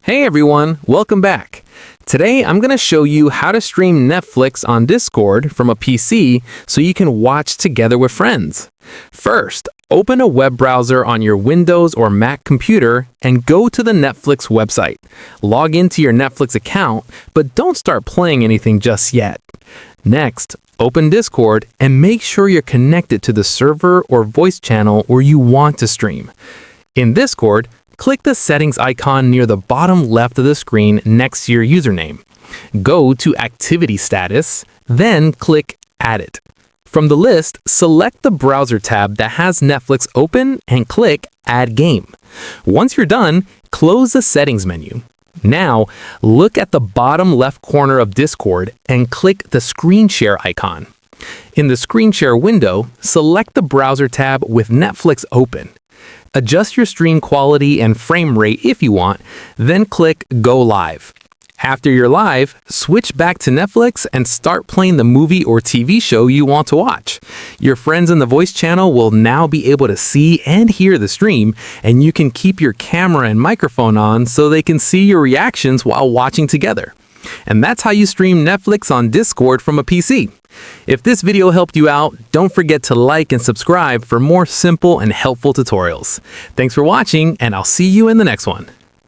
Hey everyone, welcome back. Today I'm going to show you how to stream Netflix on Discord from a PC so you can watch together with friends. First, open a web browser on your Windows or Mac computer and go to the Netflix website. Log into your Netflix account, but don't start playing anything just yet. Next, open Discord and make sure you're connected to the server or voice channel where you want to stream. In Discord, click the settings icon near the bottom left of the screen next to your username. Go to Activity Status, then click Added. From the list, select the browser tab that has Netflix open and click Add Game. Once you're done, close the settings menu. Now, look at the bottom left corner of Discord and click the screen share icon. In the screen share window, select the browser tab with Netflix open. Adjust your stream quality and frame rate if you want, then click Go Live. After you're live, switch back to Netflix and start playing the movie or TV show you want to watch. Your friends in the voice channel will now be able to see and hear the stream, and you can keep your camera and microphone on so they can see your reactions while watching together. And that's how you stream Netflix on Discord from a PC. If this video helped you out, don't forget to like and subscribe for more simple and helpful tutorials. Thanks for watching, and I'll see you in the next one.